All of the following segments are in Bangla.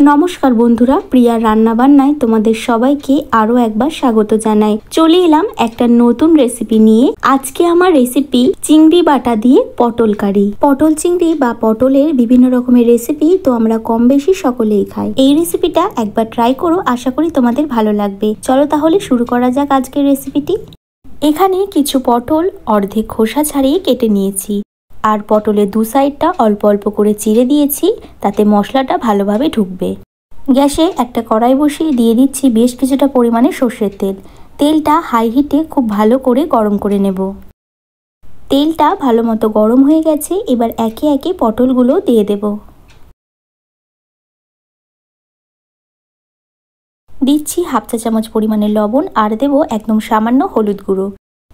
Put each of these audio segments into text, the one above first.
নমস্কার বন্ধুরা, প্রিয়া রান্নাবান্নায় তোমাদের সবাইকে আরো একবার স্বাগত জানাই। চলে এলাম একটা নতুন রেসিপি নিয়ে। আজকে আমার রেসিপি চিংড়ি বাটা দিয়ে পটল কারি। পটল চিংড়ি বা পটলের বিভিন্ন রকমের রেসিপি তো আমরা কম বেশি সকলেই খাই। এই রেসিপিটা একবার ট্রাই করো, আশা করি তোমাদের ভালো লাগবে। চলো তাহলে শুরু করা যাক আজকের রেসিপিটি। এখানে কিছু পটল অর্ধেক খোসা ছাড়িয়ে কেটে নিয়েছি, আর পটলের দু সাইডটা অল্প অল্প করে চিড়ে দিয়েছি, তাতে মশলাটা ভালোভাবে ঢুকবে। গ্যাসে একটা কড়াই বসিয়ে দিয়ে দিচ্ছি বেশ কিছুটা পরিমাণে সর্ষের তেল। তেলটা হাই হিটে খুব ভালো করে গরম করে নেব। তেলটা ভালো মতো গরম হয়ে গেছে, এবার একে একে পটলগুলো দিয়ে দেব। দিচ্ছি হাফ চা চামচ পরিমাণে লবণ, আর দেব একদম সামান্য হলুদ গুঁড়ো।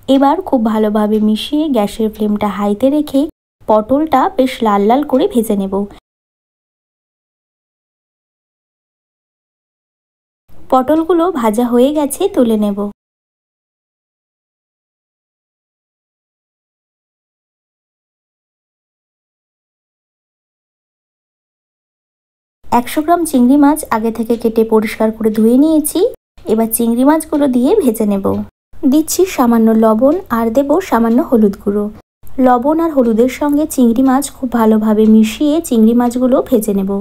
এবার খুব ভালোভাবে মিশিয়ে গ্যাসের ফ্লেমটা হাইতে রেখে পটলটা বেশ লাল লাল করে ভেজে নেব। পটলগুলো ভাজা হয়ে গেছে, তুলে নেব। একশো গ্রাম চিংড়ি মাছ আগে থেকে কেটে পরিষ্কার করে ধুয়ে নিয়েছি। এবার চিংড়ি মাছগুলো দিয়ে ভেজে নেব। দিচ্ছি সামান্য লবণ, আর দেব সামান্য হলুদ গুঁড়ো। লবণ আর হলুদের সঙ্গে চিংড়ি মাছ খুব ভালোভাবে মিশিয়ে চিংড়ি মাছগুলো ভেজে নেব।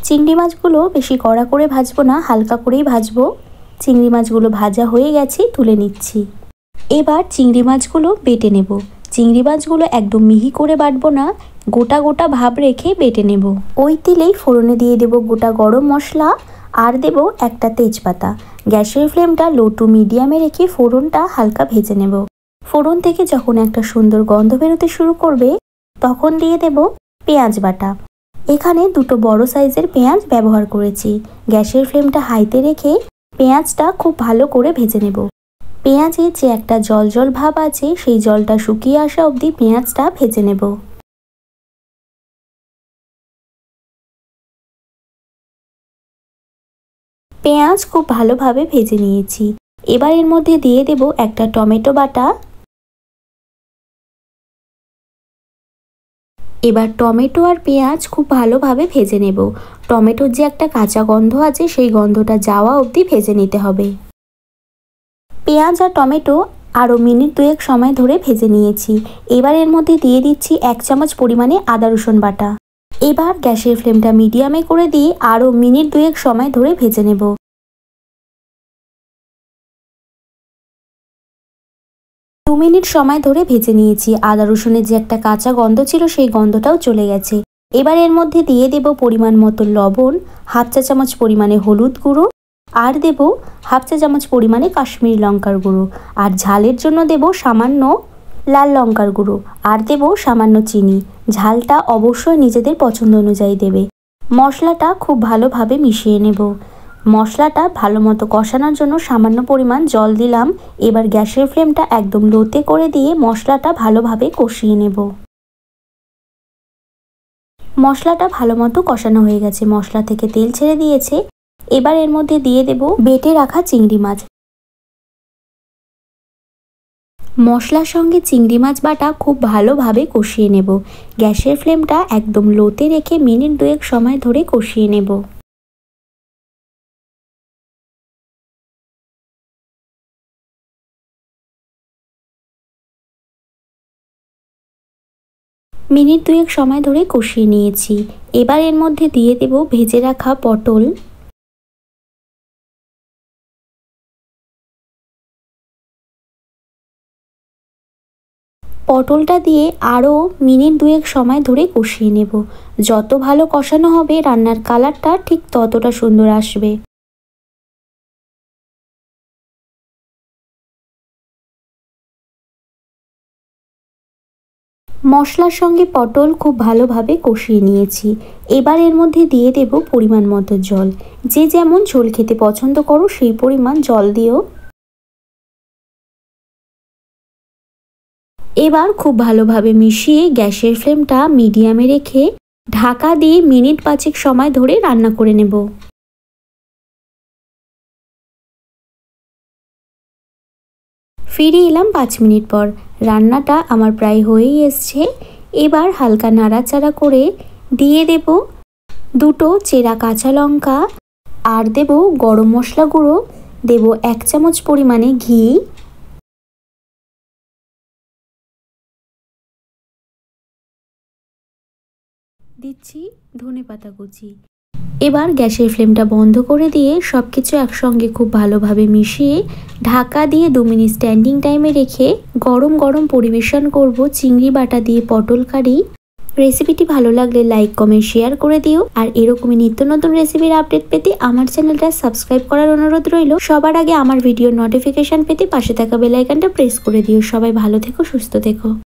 চিংড়ি মাছগুলো বেশি কড়া করে ভাজবো না, হালকা করেই ভাজবো। চিংড়ি মাছগুলো ভাজা হয়ে গেছে, তুলে নিচ্ছি। এবার চিংড়ি মাছগুলো বেটে নেব। চিংড়ি মাছগুলো একদম মিহি করে বাটবো না, গোটা গোটা ভাব রেখে বেটে নেব। ওই তেলেই ফোড়নে দিয়ে দেব গোটা গরম মশলা, আর দেব একটা তেজপাতা। গ্যাসের ফ্লেমটা লো টু মিডিয়ামে রেখে ফোড়নটা হালকা ভেজে নেব। ফোড়ন থেকে যখন একটা সুন্দর গন্ধ বেরোতে শুরু করবে, তখন দিয়ে দেব পেঁয়াজ বাটা। এখানে দুটো বড় সাইজের পেঁয়াজ ব্যবহার করেছি। গ্যাসের ফ্লেমটা হাইতে রেখে পেঁয়াজটা খুব ভালো করে ভেজে নেব। পেঁয়াজে যে একটা জল জল ভাব আছে, সেই জলটা শুকিয়ে আসা অবধি পেঁয়াজটা ভেজে নেব। পেঁয়াজ খুব ভালোভাবে ভেজে নিয়েছি। এবার এর মধ্যে দিয়ে দেব একটা টমেটো বাটা। এবার টমেটো আর পেঁয়াজ খুব ভালোভাবে ভেজে নেব। টমেটোর যে একটা কাঁচা গন্ধ আছে, সেই গন্ধটা যাওয়া অবধি ভেজে নিতে হবে। পেঁয়াজ আর টমেটো আরও মিনিট দুয়েক সময় ধরে ভেজে নিয়েছি। এবার এর মধ্যে দিয়ে দিচ্ছি 1 চামচ পরিমাণে আদা রসুন বাটা। এবার গ্যাসের ফ্লেমটা মিডিয়ামে করে দিয়ে আরও মিনিট দুয়েক সময় ধরে ভেজে নেব। 2 মিনিট সময় ধরে ভেজে নিয়েছি। আদা রসুনের যে একটা কাঁচা গন্ধ ছিল, সেই গন্ধটাও চলে গেছে। এবার এর মধ্যে দিয়ে দেব পরিমাণ মতো লবণ, হাফ চা চামচ পরিমাণে হলুদ গুঁড়ো, আর দেব হাফ চা চামচ পরিমাণে কাশ্মীরি লঙ্কার গুঁড়ো, আর ঝালের জন্য দেব সামান্য লাল লঙ্কার গুঁড়ো, আর দেব সামান্য চিনি। ঝালটা অবশ্যই নিজেদের পছন্দ অনুযায়ী দেবে। মশলাটা খুব ভালোভাবে মিশিয়ে নেব। মশলাটা ভালো মতো কষানোর জন্য সামান্য পরিমাণ জল দিলাম। এবার গ্যাসের ফ্লেমটা একদম লোতে করে দিয়ে মশলাটা ভালোভাবে কষিয়ে নেব। মশলাটা ভালো মতো কষানো হয়ে গেছে, মশলা থেকে তেল ছেড়ে দিয়েছে। এবার এর মধ্যে দিয়ে দেব বেটে রাখা চিংড়ি মাছ। মশলার সঙ্গে চিংড়ি মাছ বাটা খুব ভালোভাবে কষিয়ে নেব। গ্যাসের ফ্লেমটা একদম লোতে রেখে মিনিট দুয়েক সময় ধরে কষিয়ে নেব। মিনিট দুয়েক সময় ধরে কষিয়ে নিয়েছি। এবার এর মধ্যে দিয়ে দেব ভেজে রাখা পটল। পটলটা দিয়ে আরও মিনিট দুয়েক সময় ধরে কষিয়ে নেব। যত ভালো কষানো হবে, রান্নার কালারটা ঠিক ততটা সুন্দর আসবে। মশলার সঙ্গে পটল খুব ভালোভাবে কষিয়ে নিয়েছি। এবার এর মধ্যে দিয়ে দেব পরিমাণ মতো জল। যে যেমন ঝোল খেতে পছন্দ করো, সেই পরিমাণ জল দিও। এবার খুব ভালোভাবে মিশিয়ে গ্যাসের ফ্লেমটা মিডিয়ামে রেখে ঢাকা দিয়ে মিনিট 5 সময় ধরে রান্না করে নেব। ফিরে এলাম 5 মিনিট পর। রান্নাটা আমার প্রায় হয়েই এসছে। এবার হালকা নাড়াচাড়া করে দিয়ে দেব দুটো চেরা কাঁচা লঙ্কা, আর দেব গরম মশলা গুঁড়ো, দেব 1 চামচ পরিমাণে ঘি, দিচ্ছি ধনেপাতা কুচি। এবার গ্যাসের ফ্লেমটা বন্ধ করে দিয়ে সবকিছু একসঙ্গে খুব ভালোভাবে মিশিয়ে ঢাকা দিয়ে 2 মিনিট স্ট্যান্ডিং টাইমে রেখে গরম গরম পরিবেশন করব চিংড়ি বাটা দিয়ে পটল কারি। রেসিপিটি ভালো লাগলে লাইক কমেন্ট শেয়ার করে দিও। আর এরকমই নিত্য নতুন রেসিপির আপডেট পেতে আমার চ্যানেলটা সাবস্ক্রাইব করার অনুরোধ রইল। সবার আগে আমার ভিডিওর নোটিফিকেশন পেতে পাশে থাকা বেল আইকনটা প্রেস করে দিও। সবাই ভালো থেকো, সুস্থ থেকো।